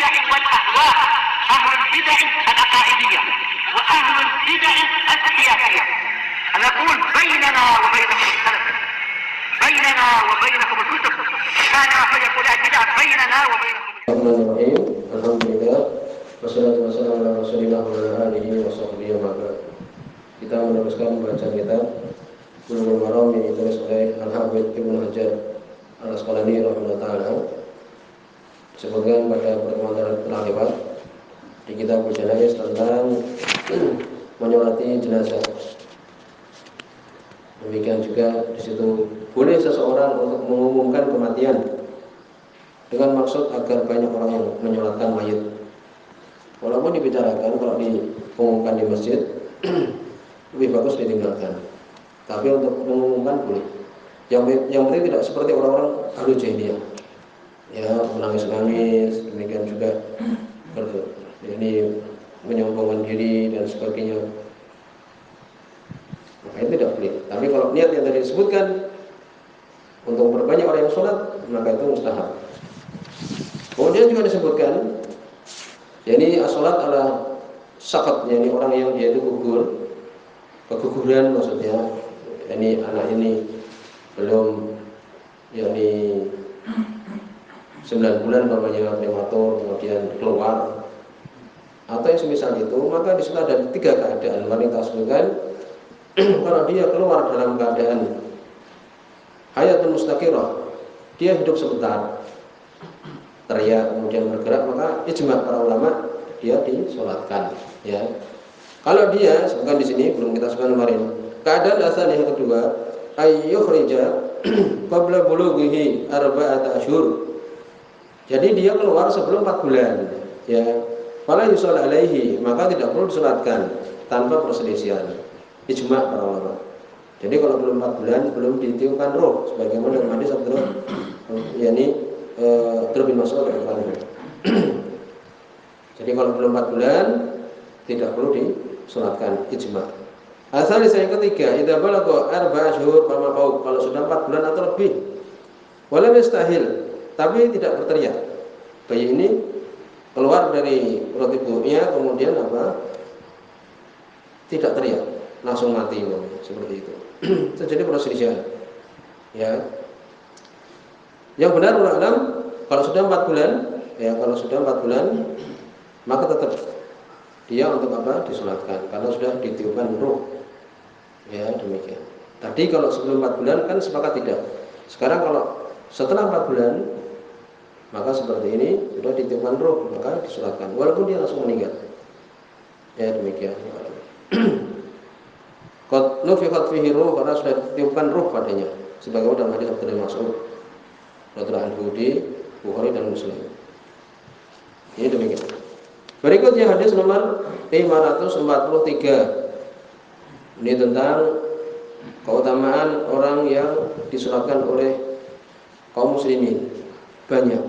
البدع والأهواء، أهل البدع العقائدية وأهل البدع السياسية. نقول بيننا وبينكم السلف، بيننا وبينكم الكتب، كان فيقول البدع بيننا وبينكم. Bismillahirrahmanirrahim. Alhamdulillah. Wassalatu wassalamu ala Rasulillah wa ala alihi wa sahbihi wa ba'd. Kita meneruskan bacaan kita Bulughul Maram yang ditulis oleh Al-Hafidz Ibnu Hajar Al-Asqalani rahimahullah taala. Sebutkan pada pertemuan telah lewat di kitab Janaiz tentang menyolati jenazah. Demikian juga di situ boleh seseorang untuk mengumumkan kematian dengan maksud agar banyak orang yang menyolatkan mayit. Walaupun dibicarakan kalau diumumkan di masjid lebih bagus ditinggalkan. Tapi untuk mengumumkan boleh. Yang penting tidak seperti orang-orang ahlu jahiliyah. Ya, menangis-nangis, demikian juga ini menyombongkan diri dan sebagainya. Maka itu tidak boleh. Tapi kalau niat yang tadi disebutkan untuk memperbanyak orang yang sholat, maka itu mustahab. Kemudian juga disebutkan, yakni as-sholat ala sakat, yakni orang yang dia itu gugur, keguguran maksudnya, yakni anak ini belum, yakni 9 bulan namanya prematur, kemudian keluar, atau yang semisal itu, maka di sana ada 3 keadaan. Mari kita sebutkan. Kalau dia keluar dalam keadaan hayatun mustaqirah, dia hidup sebentar, teriak kemudian bergerak, maka ijma' para ulama dia disolatkan. Ya. Kalau dia, sebutkan di sini belum kita sebutkan kemarin, keadaan asal yang kedua, ayyukhrija qabla bulughihi arba'ata asyhur. Jadi dia keluar sebelum 4 bulan. Ya. Fala yusalla alaihi, maka tidak perlu disolatkan tanpa perselisihan. Ijma' para ulama. Jadi kalau belum 4 bulan belum ditiupkan roh, sebagaimana dalam hadis Abdullah, yakni bin Mas'ud radhiyallahu. Jadi kalau belum 4 bulan tidak perlu disolatkan, ijma'. Asal yang ketiga, idza balagha 4 asyhur fama fawq, kalau sudah 4 bulan atau lebih. Wala yastahil, tapi tidak berteriak. Bayi ini keluar dari perut ibunya kemudian apa? Tidak teriak, langsung mati, seperti itu. Terjadi perselisihan. Ya. Yang benar ulama kalau sudah 4 bulan, ya kalau sudah 4 bulan maka tetap dia untuk apa? Disolatkan karena sudah ditiupkan ruh. Ya, demikian. Tadi kalau sebelum 4 bulan kan sepakat tidak. Sekarang kalau setelah 4 bulan maka seperti ini sudah ditiupkan ruh, maka disolatkan walaupun dia langsung meninggal. Ya, demikian. Qad nufikhat fihi ruh, karena sudah ditiupkan ruh padanya, sebagaimana dalam hadis Abdullah bin Mas'ud radhiyallahu anhu di Bukhari dan Muslim. Ini demikian. Berikutnya hadis nomor 543. Ini tentang keutamaan orang yang disolatkan oleh kaum muslimin. Banyak.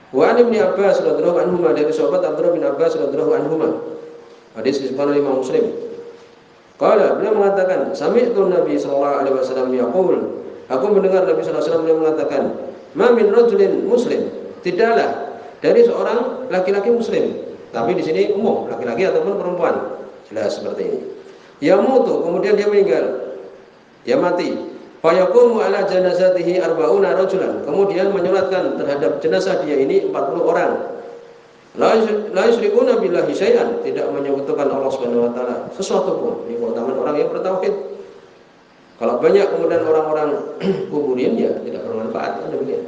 Wa an Ibnu Abbas radhiyallahu anhu, dari sahabat Abdullah bin Abbas radhiyallahu anhu. Hadis disebutkan oleh Imam Muslim. Qala, beliau mengatakan, sami'tu Nabi sallallahu alaihi wasallam yaqul, aku mendengar Nabi sallallahu alaihi wasallam beliau mengatakan, ma min rajulin muslim, tidaklah dari seorang laki-laki muslim. Tapi di sini umum, laki-laki ataupun perempuan. Jelas seperti ini. Yamutu, kemudian dia meninggal. Dia mati. Fa yaqumu ala janazatihi arba'una rajulan. Kemudian menyolatkan terhadap jenazah dia ini 40 orang. La yusyrikuna billahi syai'an, tidak menyekutukan Allah Subhanahu wa taala sesuatu pun. Ini keutamaan orang yang bertauhid. Kalau banyak kemudian orang-orang kuburin, ya tidak bermanfaat, kan demikian.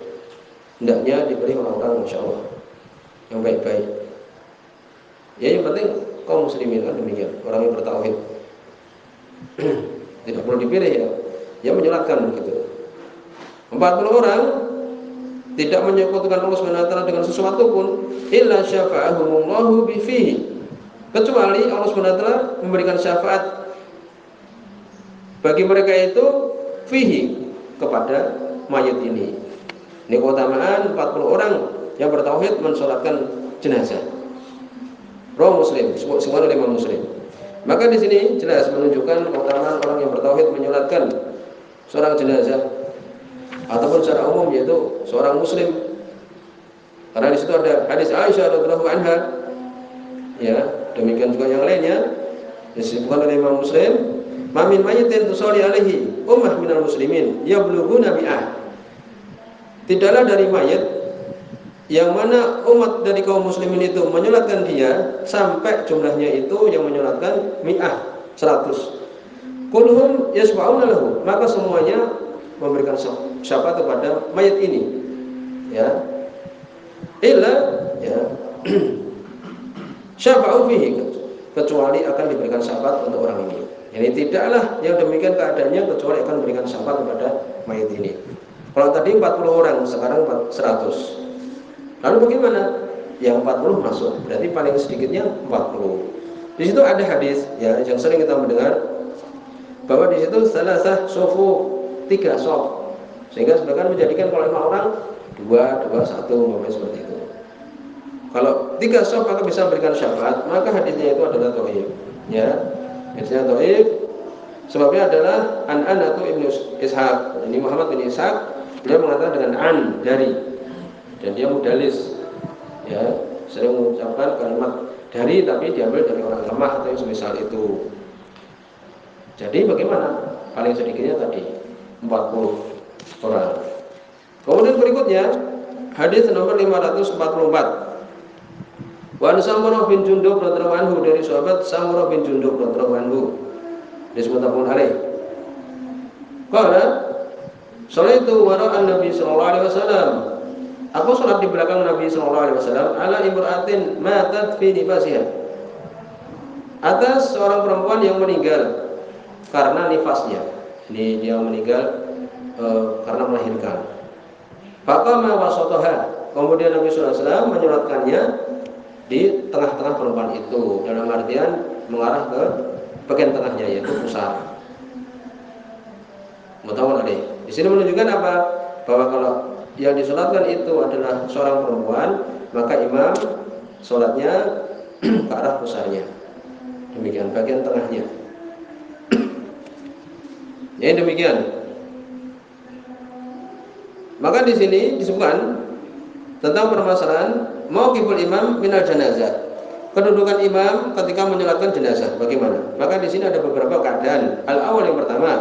Hendaknya diberi orang-orang masyaallah yang baik-baik. Ya, yang penting kaum muslimin, kan demikian, orang yang bertauhid. Tidak perlu dipilih, ya. Ya menyolatkan begitu. 40 orang tidak menyekutukan Allah Subhanahu wa taala dengan sesuatu pun, illa syafa'ahumullahu bifihi, kecuali Allah Subhanahu wa taala memberikan syafaat bagi mereka itu fihi, kepada mayat ini. Ini keutamaan 40 orang yang bertauhid mensolatkan jenazah. Rawi Muslim, semua oleh Imam Muslim. Maka di sini jelas menunjukkan keutamaan orang yang bertauhid menyolatkan seorang jenazah ataupun secara umum, yaitu seorang muslim Karena di situ ada hadis Aisyah radhiyallahu anha. Ya, demikian juga yang lainnya disebutkan oleh Imam Muslim, "Mamin mayyitin tusalli alaihi ummah minal muslimin yablughuna mi'ah." Tidaklah dari mayit yang mana umat dari kaum muslimin itu menyolatkan dia sampai jumlahnya itu yang menyolatkan mi'ah 100. Kulluhum yasma'una lahu, maka semuanya memberikan syafaat kepada mayit ini. Ya. Illa ya syafa'u fihi, kecuali akan diberikan syafaat untuk orang ini. Ini tidaklah yang demikian keadaannya kecuali akan memberikan syafaat kepada mayit ini. Kalau tadi 40 orang, sekarang 100. Lalu bagaimana? Yang 40 masuk, berarti paling sedikitnya 40. Di situ ada hadis ya yang sering kita mendengar bahwa di situ salasah sofu 3 sof. Sehingga sebagian menjadikan kalau 5 orang 2, 1 seperti itu. Kalau 3 sof maka bisa memberikan syafaat, maka hadisnya itu adalah dhaif. Ya, hadisnya dhaif. Sebabnya adalah An'anatu Ibnu Ishaq. Ini Muhammad bin Ishaq, beliau mengatakan dengan an dari, dan dia mudalis. Ya, sering mengucapkan kalimat dari tapi diambil dari orang lemah atau yang semisal itu. Jadi bagaimana? Paling sedikitnya tadi 40 orang. Kemudian berikutnya hadis nomor 544. Wa an Samurah bin Jundub radhiyallahu anhu, dari sahabat Samurah bin Jundub radhiyallahu anhu, disebut Abu Hurairah. Qala sholaitu wara'an Nabi sallallahu alaihi wasallam. Aku salat di belakang Nabi sallallahu alaihi wasallam ala imra'atin matat fi nifasiha. Atas seorang perempuan yang meninggal karena nifasnya. Ini dia meninggal karena melahirkan. Faqama wasataha. Kemudian Nabi sallallahu alaihi wasallam menyolatkannya di tengah-tengah perempuan itu, dalam artian mengarah ke bagian tengahnya, yaitu pusar. Mutawal alaih. Di sini menunjukkan apa? Bahwa kalau yang disolatkan itu adalah seorang perempuan, maka imam solatnya ke arah pusarnya. Demikian bagian tengahnya. Ya, demikian. Maka di sini disebutkan tentang permasalahan mauqiful imam minal janazah. Kedudukan imam ketika menyolatkan jenazah bagaimana? Maka di sini ada beberapa keadaan. Al-awwal, yang pertama,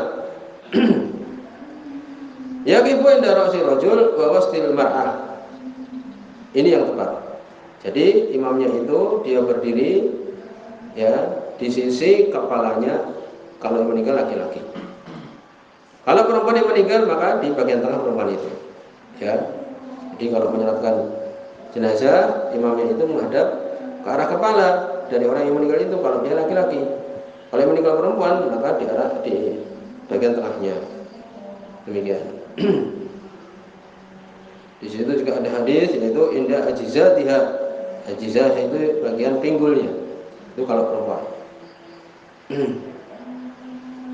yaqifu inda ra'si rajul wa wastil mar'ah. Ini yang tepat. Jadi imamnya itu dia berdiri ya di sisi kepalanya kalau yang meninggal laki-laki. Kalau perempuan yang meninggal maka di bagian tengah perempuan itu. Ya. Jadi kalau menyolatkan jenazah, imamnya itu menghadap ke arah kepala dari orang yang meninggal itu kalau dia laki-laki. Kalau yang meninggal perempuan maka di arah di bagian tengahnya. Demikian. Di situ juga ada hadis yaitu inda ajizatiha. Ajizah itu bagian pinggulnya. Itu kalau perempuan.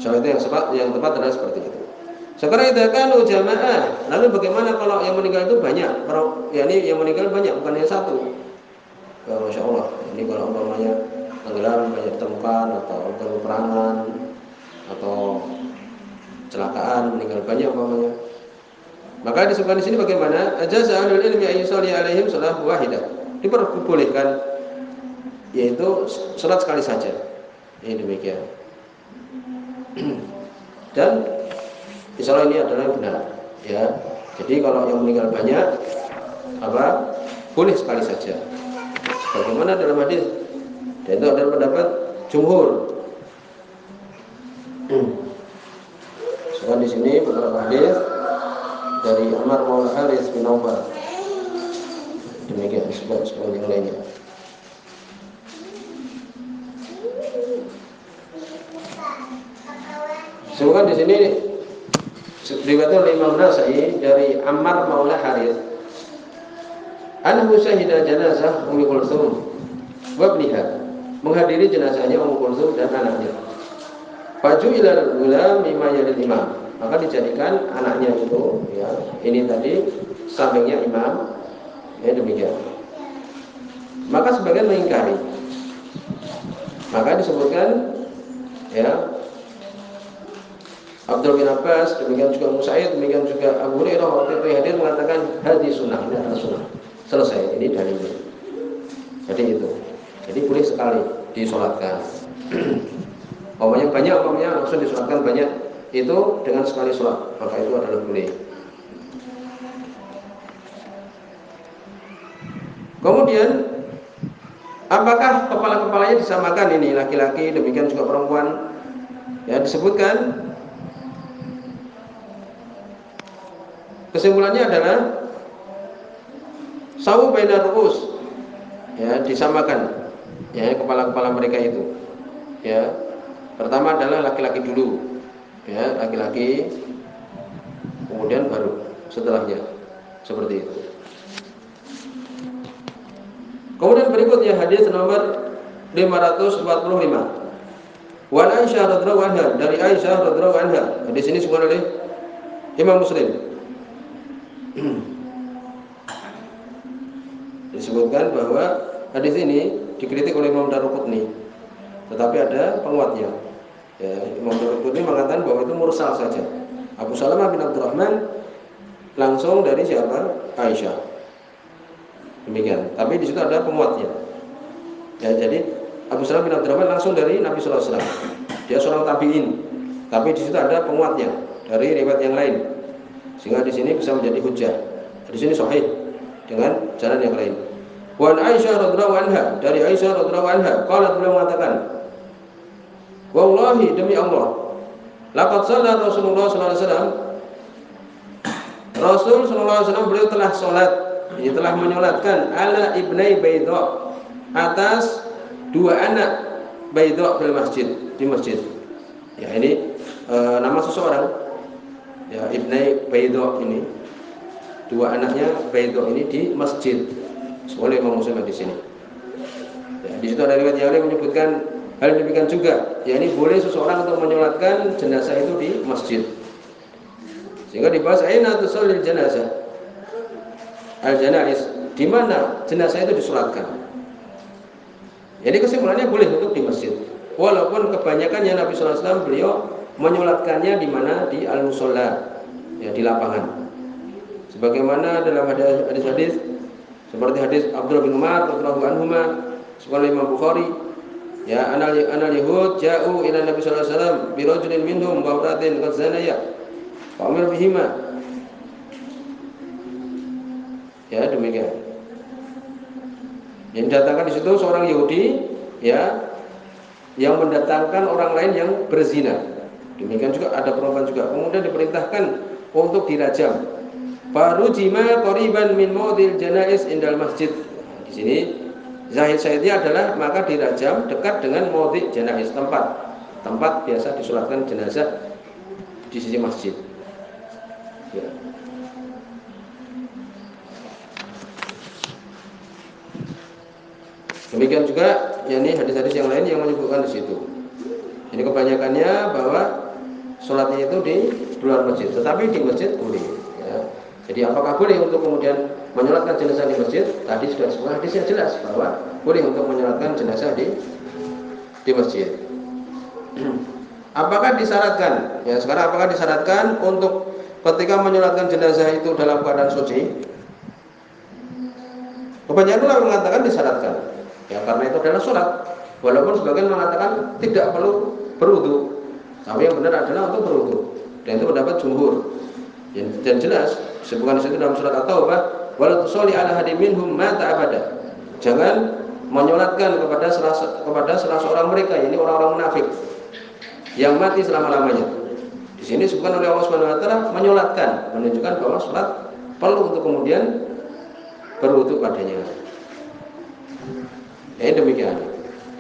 So itu yang tepat adalah seperti itu. Sekarang itu kan jamaah. Lalu bagaimana kalau yang meninggal itu banyak? Ya ini yang meninggal banyak, bukan yang satu. Ya, Masya Allah. Ini kalau umpamanya tenggelam, banyak ditemukan atau peperangan atau kecelakaan, meninggal banyak umpamanya. Maka disebutkan di sini bagaimana ajaza ahlul ilmi ayyusalli alaihim salat wahidah. Diperbolehkan yaitu salat sekali saja. Ini demikian. Dan insya Allah ini adalah yang benar, ya. Jadi kalau yang meninggal banyak, apa boleh sekali saja. Bagaimana dalam hadis? Dan itu adalah pendapat jumhur. Soal di sini beberapa hadis dari Ammar bin Harits bin Aufal. Demikian sebab yang lainnya. Sebutkan di sini diriwayatkan oleh Imam Nasa'i dari Ammar Maula Harits. Anhu syahida janazah Ummi Kulsum wa ibniha, menghadiri jenazahnya Ummu Kulsum dan anaknya. Faju ilal gulam mimma yalil imam, maka dijadikan anaknya itu ya, ini tadi sampingnya imam. Ya demikian. Maka sebagian mengingkari. Maka disebutkan ya Abdul bin Abbas, demikian juga Musaid, demikian juga Abu Hurairah waktu itu hadir mengatakan hadis sunnah, ini adalah sunnah. selesai. Ini dalilnya. Jadi itu. Jadi boleh sekali disolatkan. Umpamanya langsung disolatkan banyak, itu dengan sekali sholat, maka itu adalah boleh. Kemudian apakah kepala-kepalanya disamakan ini, laki-laki demikian juga perempuan? Ya, disebutkan kesimpulannya adalah sawu bainar ru'us, ya, disamakan ya kepala-kepala mereka itu. Ya. Pertama adalah laki-laki dulu. Ya, laki-laki, kemudian baru setelahnya. Seperti itu. Kemudian berikutnya hadis nomor 545. Wa Aisyah radhiyallahu anha, dari Aisyah radhiyallahu anha. Hadis ini disebutkan oleh Imam Muslim. Disebutkan bahwa hadis ini dikritik oleh Imam Daruqutni, tetapi ada penguatnya. Ya, Imam Daruqutni mengatakan bahwa itu mursal saja. Abu Salamah bin Abdurrahman langsung dari siapa? Aisyah. Demikian. Tapi di situ ada penguatnya. Ya, jadi Abu Salamah bin Abdurrahman langsung dari Nabi sallallahu alaihi wasallam. Dia seorang tabi'in. Tapi di situ ada penguatnya dari riwayat yang lain. Sehingga di sini bisa menjadi hujjah. Di sini sahih dengan jalan yang lain. Wa Aisyah radhiyallahu anha, dari Aisyah radhiyallahu anha, qalat, beliau mengatakan, wallahi, demi Allah, laqad shalla Rasulullah sallallahu alaihi wasallam. Rasul sallallahu alaihi wasallam beliau telah salat, ini telah menyolatkan ala ibnai Baidha, atas dua anak Baidha di masjid, di masjid. Ya, ini nama seseorang. Ya, ibnai Baidha ini, dua anaknya Baidha ini di masjid. Oleh Imam Muslim di sini. Ya, di situ ada riwayat yang lain menyebutkan hal demikian juga. Ya, ini boleh seseorang untuk menyolatkan jenazah itu di masjid. Sehingga dibahas aina tusallil jenazah. Al-janaiz, di mana jenazah itu disolatkan. Jadi kesimpulannya boleh untuk di masjid. Walaupun kebanyakannya Nabi sallallahu alaihi wasallam beliau menyolatkannya di mana? Di al-musalla, ya, di lapangan. Sebagaimana dalam hadis-hadis seperti hadis Abdullah bin Umar radhiyallahu anhuma, sebagai Imam Bukhari, ya, anal yahud ja'u ila Nabi sallallahu alaihi wasallam bi rajulin minhum wa imra'atin qad zanaya fa amir bihima. Ya, demikian. Yang datangkan di situ seorang Yahudi, ya, yang mendatangkan orang lain yang berzina. Demikian juga ada perempuan juga. Kemudian diperintahkan untuk dirajam. Baru jima qoriban min maudil janaiz indal masjid. Di sini zahir syahidnya adalah maka dirajam dekat dengan maudhi janaiz, tempat biasa disolatkan jenazah di sisi masjid. Ya. Demikian juga, yakni hadis-hadis yang lain yang menyebutkan di situ. Ini kebanyakannya bahwa sholatnya itu di luar masjid, tetapi di masjid boleh. Ya. Jadi apakah boleh untuk kemudian menyolatkan jenazah di masjid? Tadi sudah semua hadisnya jelas bahwa boleh untuk menyolatkan jenazah di masjid. Apakah disyaratkan? Ya, sekarang apakah disyaratkan untuk ketika menyolatkan jenazah itu dalam keadaan suci? Kebanyakan ulama mengatakan disyaratkan. Ya, karena itu adalah sholat. Walaupun sebagian mengatakan tidak perlu berwudu, tapi yang benar adalah untuk berwudu. Dan itu pendapat jumhur. Dan jelas disebutkan di situ dalam surat At-Taubah, wala tusolli ala hadin minhum mata abada. Jangan menyolatkan kepada salah seorang mereka, ini orang-orang munafik yang mati selama-lamanya. Di sini disebutkan oleh Allah Subhanahu wa taala menyolatkan, menunjukkan bahwa salat perlu untuk kemudian berwudu padanya. Ya, demikian.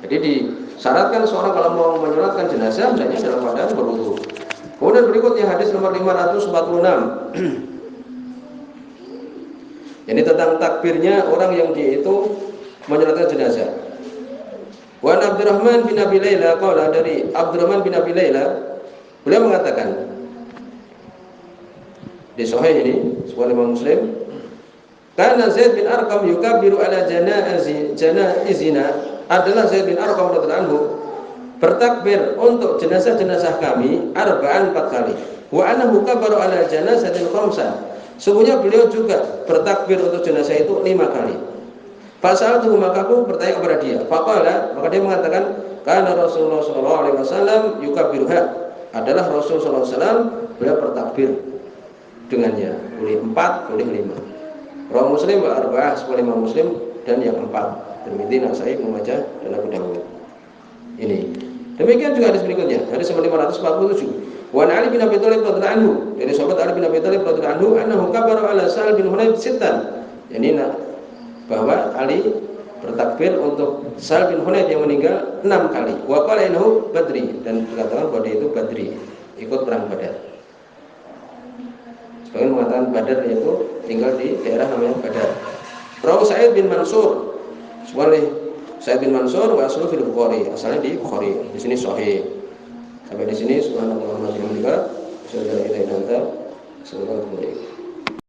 Jadi disyaratkan seorang kalau mau menyolatkan jenazah hendaknya dalam keadaan berwudu. Kemudian berikutnya hadis nomor 546. Ini tentang takbirnya orang yang dia itu menyolatkan jenazah. Wa Abdurrahman bin Abi Laila qala, dari Abdurrahman bin Abi Laila beliau mengatakan di sahih ini sebuah Imam Muslim, karena Zaid bin Arqam yukabbiru ala janaizina, adalah Zaid bin Arqam radhiyallahu anhu bertakbir untuk jenazah-jenazah kami arba'an 4 kali. Wa ana mukabbaru ala janazatin khamsan, Sungguhnya beliau juga bertakbir untuk jenazah itu 5 kali. Pasal itu maka aku bertanya kepada dia. Faqala, maka dia mengatakan, karena Rasulullah SAW yukabiruha, adalah Rasul SAW beliau bertakbir dengannya. Boleh 4, boleh 5. Rawi Muslim wa arba'ah, 5 Muslim dan yang 4. Tirmidzi, Nasa'i, Ibnu Majah dan Abu Dawud. Ini. Demikian juga hadis berikutnya, hadis 547. Wa Ali bin Abi Thalib radhiyallahu anhu, dari sahabat Ali bin Abi Thalib radhiyallahu anhu, annahu kabara ala Sa'al bin Hunayf sittan. Yani bahwa Ali bertakbir untuk Sa'al bin Hunayf yang meninggal 6 kali. Wa qala innahu badri, dan dikatakan bahwa dia itu badri, ikut perang Badar. Sebagian mengatakan Badar yaitu tinggal di daerah namanya Badar. Rawi Sa'id bin Mansur, Sa'id bin Mansur wa aslu fil Bukhari, asalnya di Bukhari. Di sini sahih. Sampai di sini subhanallah wa bihamdihi, asyhadu an la ilaha illa anta, astaghfiruka wa atubu ilaik.